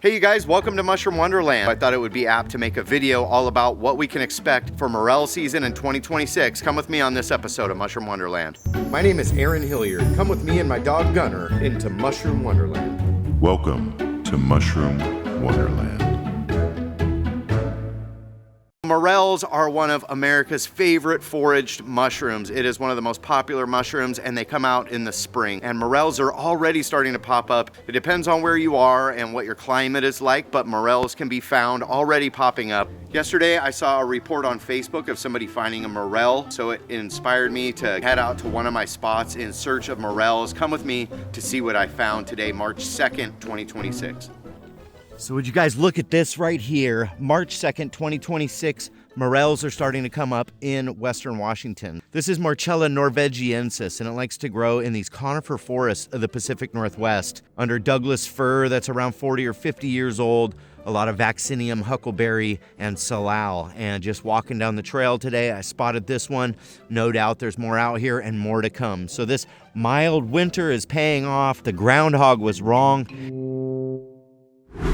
Hey you guys, welcome to Mushroom Wonderland. I thought it would be apt to make a video all about what we can expect for Morel season in 2026. Come with me on this episode of Mushroom Wonderland. My name is Aaron Hilliard. Come with me and my dog Gunner into Mushroom Wonderland. Welcome to Mushroom Wonderland. Morels are one of America's favorite foraged mushrooms. It is one of the most popular mushrooms and they come out in the spring. And morels are already starting to pop up. It depends on where you are and what your climate is like, but morels can be found already popping up. Yesterday, I saw a report on Facebook of somebody finding a morel, so it inspired me to head out to one of my spots in search of morels. Come with me to see what I found today, March 2nd, 2026. So would you guys look at this right here? March 2nd, 2026, morels are starting to come up in Western Washington. This is Morchella norvegiensis, and it likes to grow in these conifer forests of the Pacific Northwest. Under Douglas fir that's around 40 or 50 years old, a lot of vaccinium, huckleberry, and salal. And just walking down the trail today, I spotted this one. No doubt there's more out here and more to come. So this mild winter is paying off. The groundhog was wrong.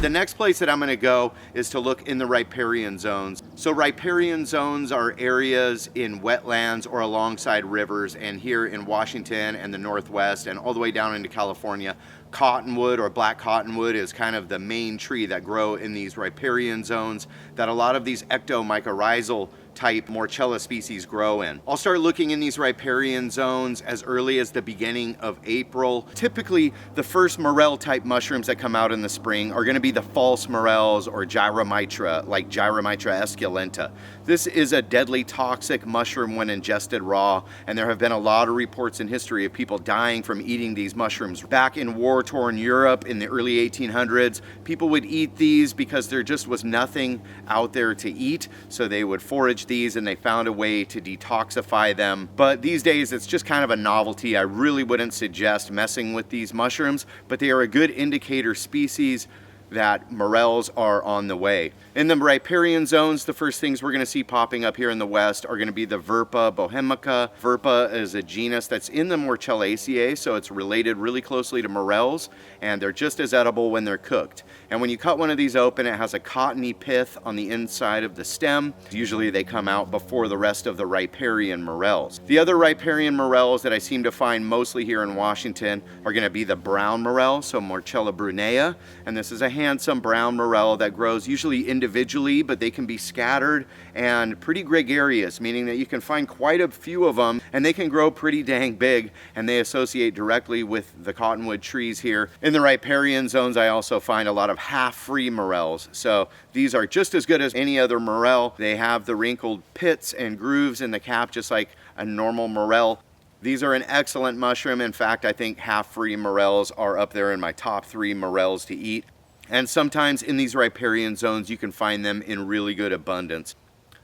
The next place that I'm going to go is to look in the riparian zones. So riparian zones are areas in wetlands or alongside rivers, and here in Washington and the Northwest and all the way down into California, cottonwood or black cottonwood is kind of the main tree that grow in these riparian zones that a lot of these ectomycorrhizal type Morchella species grow in. I'll start looking in these riparian zones as early as the beginning of April. Typically, the first morel type mushrooms that come out in the spring are going to be the false morels or gyromitra, like Gyromitra esculenta. This is a deadly toxic mushroom when ingested raw, and there have been a lot of reports in history of people dying from eating these mushrooms. Back in war-torn Europe in the early 1800s, people would eat these because there just was nothing out there to eat, so they would forage these and they found a way to detoxify them. But these days it's just kind of a novelty. I really wouldn't suggest messing with these mushrooms, but they are a good indicator species that morels are on the way. In the riparian zones, the first things we're going to see popping up here in the West are going to be the Verpa bohemica. Verpa is a genus that's in the Morchellaceae, so it's related really closely to morels, and they're just as edible when they're cooked. And when you cut one of these open, it has a cottony pith on the inside of the stem. Usually they come out before the rest of the riparian morels. The other riparian morels that I seem to find mostly here in Washington are going to be the brown morel, so Morchella brunea, and this is a handsome brown morel that grows usually individually, but they can be scattered and pretty gregarious, meaning that you can find quite a few of them and they can grow pretty dang big, and they associate directly with the cottonwood trees here. In the riparian zones, I also find a lot of half-free morels. So these are just as good as any other morel. They have the wrinkled pits and grooves in the cap just like a normal morel. These are an excellent mushroom. In fact, I think half-free morels are up there in my top 3 morels to eat. And sometimes in these riparian zones, you can find them in really good abundance.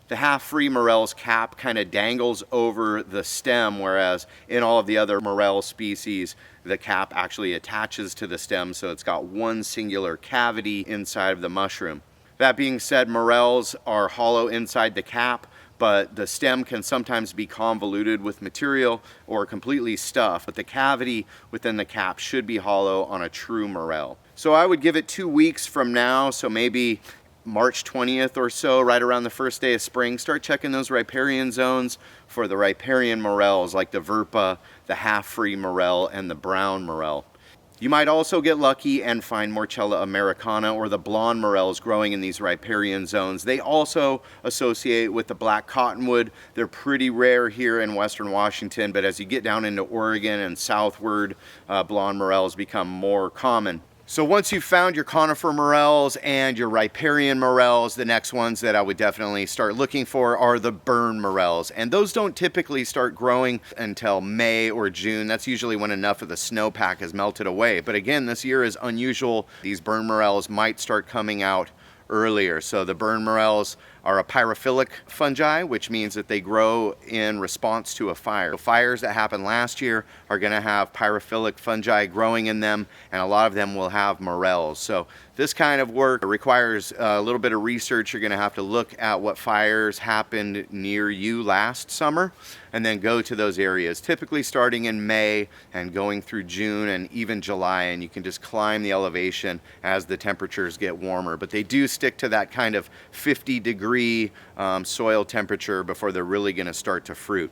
The half-free morel's cap kind of dangles over the stem, whereas in all of the other morel species, the cap actually attaches to the stem, so it's got one singular cavity inside of the mushroom. That being said, morels are hollow inside the cap, but the stem can sometimes be convoluted with material or completely stuffed, but the cavity within the cap should be hollow on a true morel. So I would give it 2 weeks from now, so maybe March 20th or so, right around the first day of spring, start checking those riparian zones for the riparian morels like the Verpa, the half-free morel, and the brown morel. You might also get lucky and find Morchella americana or the blonde morels growing in these riparian zones. They also associate with the black cottonwood. They're pretty rare here in Western Washington, but as you get down into Oregon and southward, blonde morels become more common. So once you've found your conifer morels and your riparian morels, the next ones that I would definitely start looking for are the burn morels. And those don't typically start growing until May or June. That's usually when enough of the snowpack has melted away. But again, this year is unusual. These burn morels might start coming out earlier. So the burn morels are a pyrophilic fungi, which means that they grow in response to a fire. The fires that happened last year are going to have pyrophilic fungi growing in them, and a lot of them will have morels. So this kind of work requires a little bit of research. You're going to have to look at what fires happened near you last summer and then go to those areas, typically starting in May and going through June and even July, and you can just climb the elevation as the temperatures get warmer. But they do stick to that kind of 50-degree soil temperature before they're really going to start to fruit.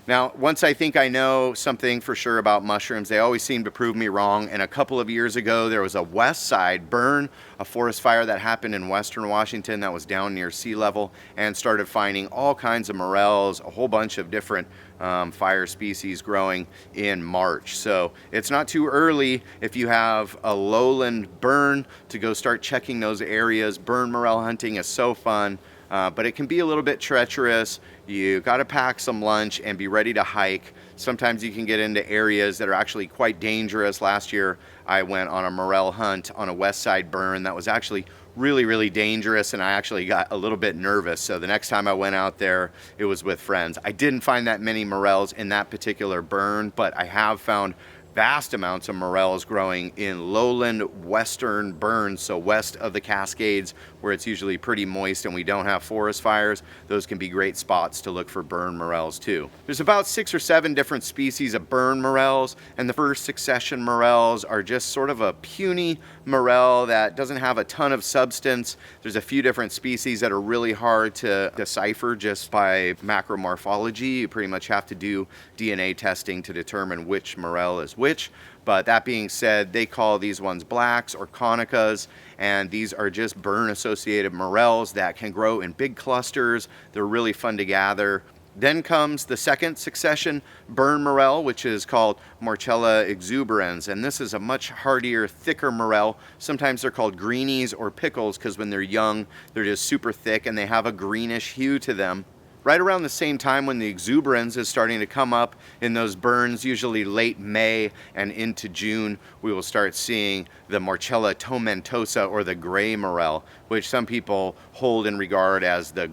Now, once I think I know something for sure about mushrooms, they always seem to prove me wrong. And a couple of years ago, there was a west side burn, a forest fire that happened in western Washington that was down near sea level, and started finding all kinds of morels, a whole bunch of different fire species growing in March. So it's not too early if you have a lowland burn to go start checking those areas. Burn morel hunting is so fun. But it can be a little bit treacherous. You got to pack some lunch and be ready to hike. Sometimes you can get into areas that are actually quite dangerous. Last year, I went on a morel hunt on a west side burn that was actually really, really dangerous, and I actually got a little bit nervous. So the next time I went out there, it was with friends. I didn't find that many morels in that particular burn, but I have found vast amounts of morels growing in lowland western burns, so west of the Cascades, where it's usually pretty moist and we don't have forest fires. Those can be great spots to look for burn morels too. There's about 6 or 7 different species of burn morels, and the first succession morels are just sort of a puny morel that doesn't have a ton of substance. There's a few different species that are really hard to decipher just by macromorphology. You pretty much have to do DNA testing to determine which morel is which. But that being said, they call these ones blacks or conicas, and these are just burn associated morels that can grow in big clusters. They're really fun to gather. Then comes the second succession burn morel, which is called Morchella exuberans, and this is a much hardier, thicker morel. Sometimes they're called greenies or pickles because when they're young, they're just super thick and they have a greenish hue to them. Right around the same time when the exuberans is starting to come up in those burns, usually late May and into June, we will start seeing the Morchella tomentosa, or the gray morel, which some people hold in regard as the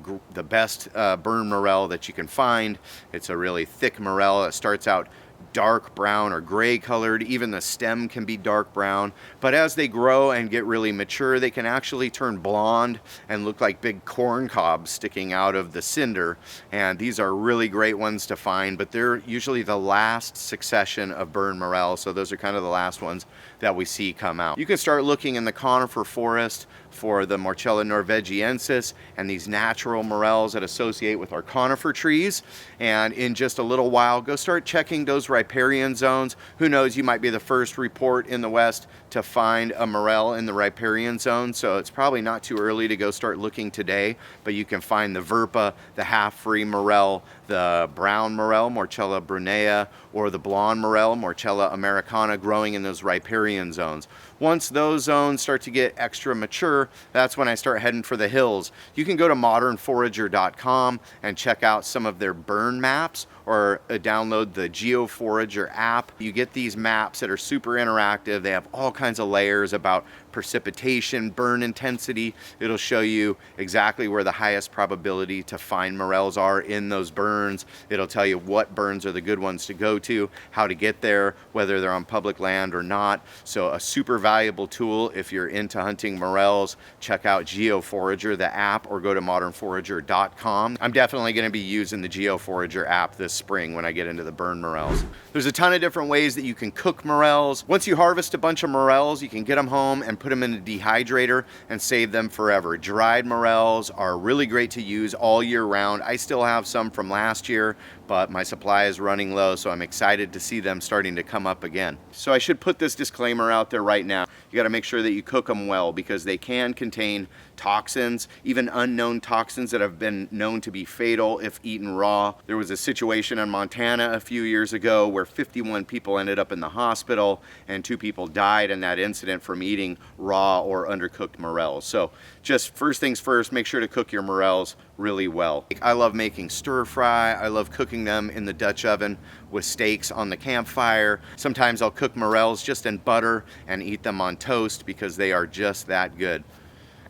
best burn morel that you can find. It's a really thick morel. It starts out dark brown or gray colored. Even the stem can be dark brown, but as they grow and get really mature, they can actually turn blonde and look like big corn cobs sticking out of the cinder. And these are really great ones to find, but they're usually the last succession of burn morel, so those are kind of the last ones that we see come out. You can start looking in the conifer forest for the Morchella norvegiensis and these natural morels that associate with our conifer trees. And in just a little while, go start checking those riparian zones. Who knows, you might be the first report in the West to find a morel in the riparian zone. So it's probably not too early to go start looking today, but you can find the verpa, the half-free morel, the brown morel, Morchella brunea, or the blonde morel, Morchella americana, growing in those riparian zones. Once those zones start to get extra mature, that's when I start heading for the hills. You can go to modernforager.com and check out some of their burn maps, or download the GeoForager app. You get these maps that are super interactive. They have all kinds of layers about precipitation, burn intensity. It'll show you exactly where the highest probability to find morels are in those burns. It'll tell you what burns are the good ones to go to, how to get there, whether they're on public land or not. So a super valuable tool if you're into hunting morels. Check out GeoForager, the app, or go to modernforager.com. I'm definitely going to be using the GeoForager app this spring when I get into the burn morels. There's a ton of different ways that you can cook morels. Once you harvest a bunch of morels, you can get them home and put them in a dehydrator and save them forever. Dried morels are really great to use all year round. I still have some from last year, but my supply is running low, so I'm excited to see them starting to come up again. So I should put this disclaimer out there right now. You gotta make sure that you cook them well, because they can contain toxins, even unknown toxins that have been known to be fatal if eaten raw. There was a situation in Montana a few years ago where 51 people ended up in the hospital and 2 people died in that incident from eating raw or undercooked morels. So just first things first, make sure to cook your morels really well. I love making stir fry. I love cooking them in the Dutch oven with steaks on the campfire. Sometimes I'll cook morels just in butter and eat them on toast because they are just that good.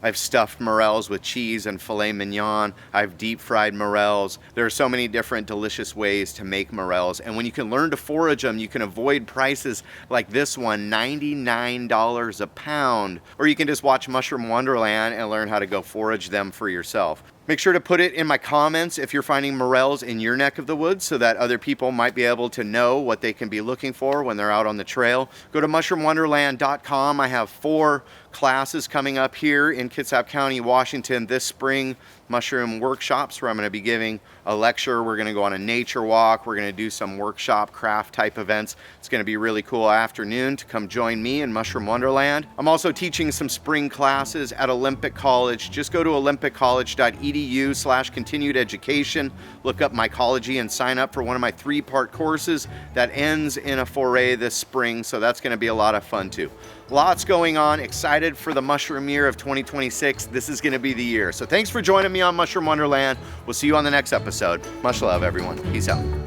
I've stuffed morels with cheese and filet mignon. I've deep fried morels. There are so many different delicious ways to make morels. And when you can learn to forage them, you can avoid prices like this one, $99 a pound. Or you can just watch Mushroom Wonderland and learn how to go forage them for yourself. Make sure to put it in my comments if you're finding morels in your neck of the woods so that other people might be able to know what they can be looking for when they're out on the trail. Go to mushroomwonderland.com. I have 4 classes coming up here in Kitsap County, Washington this spring. Mushroom workshops where I'm going to be giving a lecture. We're going to go on a nature walk. We're going to do some workshop craft type events. It's going to be a really cool afternoon to come join me in Mushroom Wonderland. I'm also teaching some spring classes at Olympic College. Just go to olympiccollege.edu/continued education. Look up mycology and sign up for one of my 3-part courses that ends in a foray this spring. So that's going to be a lot of fun too. Lots going on. Excited for the mushroom year of 2026. This is going to be the year. So thanks for joining me on Mushroom Wonderland. We'll see you on the next episode. Much love, everyone. Peace out.